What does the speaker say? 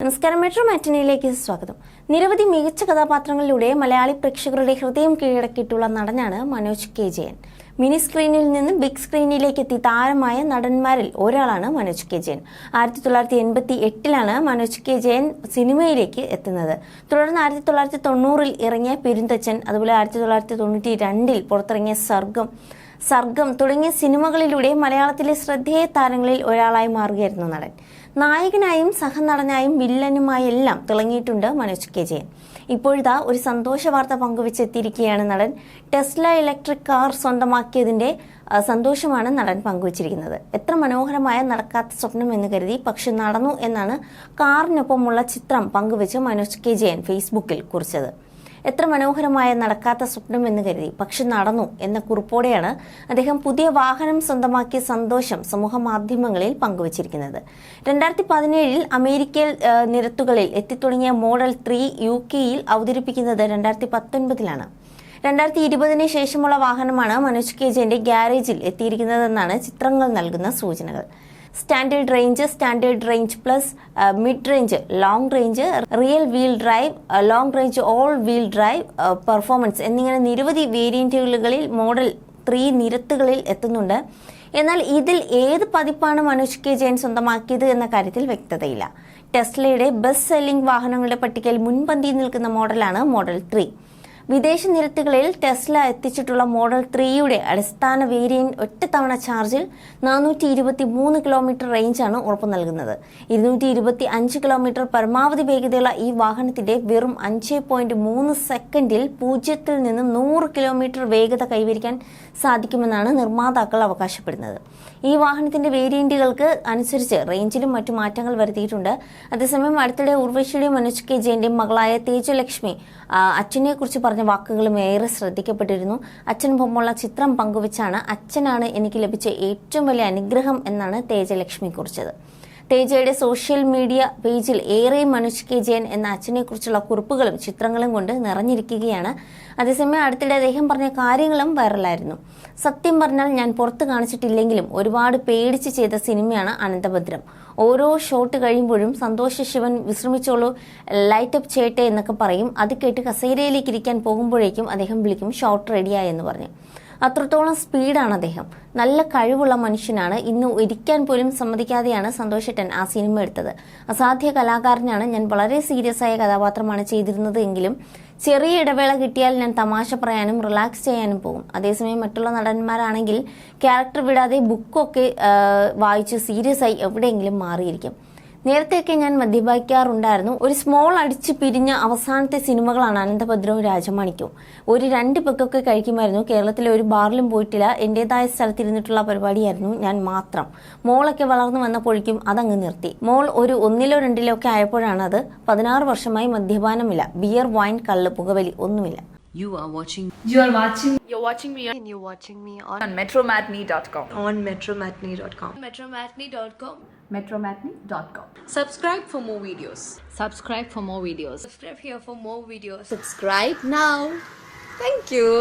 നമസ്കാരം, മെട്രോ മാറ്റിനിയിലേക്ക് സ്വാഗതം. നിരവധി മികച്ച കഥാപാത്രങ്ങളിലൂടെ മലയാളി പ്രേക്ഷകരുടെ ഹൃദയം കീഴടക്കിയിട്ടുള്ള നടനാണ് മനോജ് കെ ജയൻ. മിനി സ്ക്രീനിൽ നിന്ന് ബിഗ് സ്ക്രീനിലേക്ക് എത്തി താരമായ നടന്മാരിൽ ഒരാളാണ് മനോജ് കെ ജയൻ. 1988 മനോജ് കെ ജയൻ സിനിമയിലേക്ക് എത്തുന്നത്. തുടർന്ന് 1990 ഇറങ്ങിയ പെരുന്തച്ചൻ, അതുപോലെ 1992 പുറത്തിറങ്ങിയ സർഗം തുടങ്ങിയ സിനിമകളിലൂടെ മലയാളത്തിലെ ശ്രദ്ധേയ താരങ്ങളിൽ ഒരാളായി മാറുകയായിരുന്നു നടൻ. നായകനായും സഹനടനായും വില്ലനുമായെല്ലാം തിളങ്ങിയിട്ടുണ്ട് മനോജ് കെ ജയൻ. ഇപ്പോഴിതാ ഒരു സന്തോഷ വാർത്ത പങ്കുവെച്ചെത്തിയിരിക്കുകയാണ് നടൻ. ടെസ്ല ഇലക്ട്രിക് കാർ സ്വന്തമാക്കിയതിന്റെ സന്തോഷമാണ് നടൻ പങ്കുവച്ചിരിക്കുന്നത്. എത്ര മനോഹരമായ നടക്കാത്ത സ്വപ്നം എന്ന് കരുതി, പക്ഷെ നടന്നു എന്നാണ് കാറിനൊപ്പമുള്ള ചിത്രം പങ്കുവെച്ച് മനോജ് കെ ജയൻ ഫേസ്ബുക്കിൽ കുറിച്ചത്. എത്ര മനോഹരമായ നടക്കാത്ത സ്വപ്നം എന്ന് കരുതി, പക്ഷെ നടന്നു എന്ന കുറിപ്പോടെയാണ് അദ്ദേഹം പുതിയ വാഹനം സ്വന്തമാക്കിയ സന്തോഷം സമൂഹ മാധ്യമങ്ങളിൽ പങ്കുവച്ചിരിക്കുന്നത്. 2017 അമേരിക്കൻ നിരത്തുകളിൽ എത്തിത്തുടങ്ങിയ മോഡൽ 3 UK അവതരിപ്പിക്കുന്നത് 2019 2020 ശേഷമുള്ള വാഹനമാണ് മനോജ് കെ ജയന്റെ ഗ്യാരേജിൽ എത്തിയിരിക്കുന്നതെന്നാണ് ചിത്രങ്ങൾ നൽകുന്ന സൂചനകൾ. Standard range plus, mid range, long range, real wheel drive, long range all wheel drive, performance എന്നിങ്ങനെ നിരവധി വേരിയന്റുകളിൽ മോഡൽ 3 നിരത്തുകളിൽ എത്തുന്നുണ്ട്. എന്നാൽ ഇതിൽ ഏത് പതിപ്പാണ് മനോജ് കെ ജയൻ സ്വന്തമാക്കിയത് എന്ന കാര്യത്തിൽ വ്യക്തതയില്ല. ടെസ്ലയുടെ ബെസ്റ്റ് സെല്ലിംഗ് വാഹനങ്ങളുടെ പട്ടികയിൽ മുൻപന്തിയിൽ നിൽക്കുന്ന മോഡലാണ് മോഡൽ 3. വിദേശ നിരത്തുകളിൽ ടെസ്ല എത്തിച്ചിട്ടുള്ള മോഡൽ 3യുടെ അടിസ്ഥാന വേരിയന്റ് ഒറ്റത്തവണ ചാർജിൽ 423 കിലോമീറ്റർ റേഞ്ചാണ് ഉറപ്പു നൽകുന്നത്. 225 കിലോമീറ്റർ പരമാവധി വേഗതയുള്ള ഈ വാഹനത്തിന്റെ വെറും 5.3 സെക്കൻഡിൽ 0 നിന്ന് 100 കിലോമീറ്റർ വേഗത കൈവരിക്കാൻ സാധിക്കുമെന്നാണ് നിർമ്മാതാക്കൾ അവകാശപ്പെടുന്നത്. ഈ വാഹനത്തിന്റെ വേരിയന്റുകൾക്ക് അനുസരിച്ച് റേഞ്ചിലും മറ്റു മാറ്റങ്ങൾ വരുത്തിയിട്ടുണ്ട്. അതേസമയം അടുത്തിടെ ഉർവശിയുടെയും മനോജ് കെ ജയന്റെയും മകളായ തേജലക്ഷ്മി അച്ഛനെ കുറിച്ച് പറഞ്ഞ വാക്കുകളും ഏറെ ശ്രദ്ധിക്കപ്പെട്ടിരുന്നു. അച്ഛനൊപ്പമുള്ള ചിത്രം പങ്കുവച്ചാണ് "അച്ഛനാണ് എനിക്ക് ലഭിച്ച ഏറ്റവും വലിയ അനുഗ്രഹം" എന്നാണ് തേജലക്ഷ്മി കുറിച്ചത്. തേജയുടെ സോഷ്യൽ മീഡിയ പേജിൽ ഏറെ മനോജ് കെ ജയൻ എന്ന അച്ഛനെ കുറിച്ചുള്ള കുറിപ്പുകളും ചിത്രങ്ങളും കൊണ്ട് നിറഞ്ഞിരിക്കുകയാണ്. അതേസമയം അടുത്തിടെ അദ്ദേഹം പറഞ്ഞ കാര്യങ്ങളും വൈറലായിരുന്നു. സത്യം പറഞ്ഞാൽ ഞാൻ പുറത്ത് കാണിച്ചിട്ടില്ലെങ്കിലും ഒരുപാട് പേടിച്ച് ചെയ്ത സിനിമയാണ് അനന്തഭദ്രം. ഓരോ ഷോട്ട് കഴിയുമ്പോഴും സന്തോഷ് ശിവൻ വിശ്രമിച്ചോളൂ, ലൈറ്റപ്പ് ചെയ്യട്ടെ എന്നൊക്കെ പറയും. അത് കേട്ട് കസേരയിലേക്ക് ഇരിക്കാൻ പോകുമ്പോഴേക്കും അദ്ദേഹം വിളിക്കും ഷോട്ട് റെഡിയായെന്ന് പറഞ്ഞു. അത്രത്തോളം സ്പീഡാണ് അദ്ദേഹം. നല്ല കഴിവുള്ള മനുഷ്യനാണ്. ഇന്ന് ഇരിക്കാൻ പോലും സമ്മതിക്കാതെയാണ് സന്തോഷേട്ടൻ ആ സിനിമ എടുത്തത്. അസാധ്യ കലാകാരനാണ്. ഞാൻ വളരെ സീരിയസ് ആയ കഥാപാത്രമാണ് ചെയ്തിരുന്നത് എങ്കിലും ചെറിയ ഇടവേള കിട്ടിയാൽ ഞാൻ തമാശ പറയാനും റിലാക്സ് ചെയ്യാനും പോകും. അതേസമയം മറ്റുള്ള നടന്മാരാണെങ്കിൽ ക്യാരക്ടർ വിടാതെ ബുക്കൊക്കെ വായിച്ച് സീരിയസ് ആയി എവിടെയെങ്കിലും മാറിയിരിക്കും. നേരത്തെയൊക്കെ ഞാൻ മദ്യപിക്കാറുണ്ടായിരുന്നു. ഒരു സ്മോൾ അടിച്ച് പിരിഞ്ഞ അവസാനത്തെ സിനിമകളാണ് അനന്തഭദ്രവും രാജമാണിക്യവും. ഒരു 2 പെക്കൊക്കെ കഴിക്കുമായിരുന്നു. കേരളത്തിലെ ഒരു ബാറിലും പോയിട്ടില്ല. എന്റേതായ സ്ഥലത്തിരുന്നിട്ടുള്ള പരിപാടിയായിരുന്നു ഞാൻ മാത്രം. മോളൊക്കെ വളർന്നു വന്നപ്പോഴേക്കും അതങ്ങ് നിർത്തി. മോൾ ഒരു 1-ലോ 2-ലോ ഒക്കെ ആയപ്പോഴാണ് അത്. 16 വർഷമായി മദ്യപാനമില്ല. ബിയർ, വൈൻ, കള്ള്, പുകവലി ഒന്നുമില്ല. You're watching me on metromatney.com. on metromatney.com. metromatney.com. Subscribe for more videos. Subscribe for more videos. Subscribe here for more videos. Subscribe now. Thank you.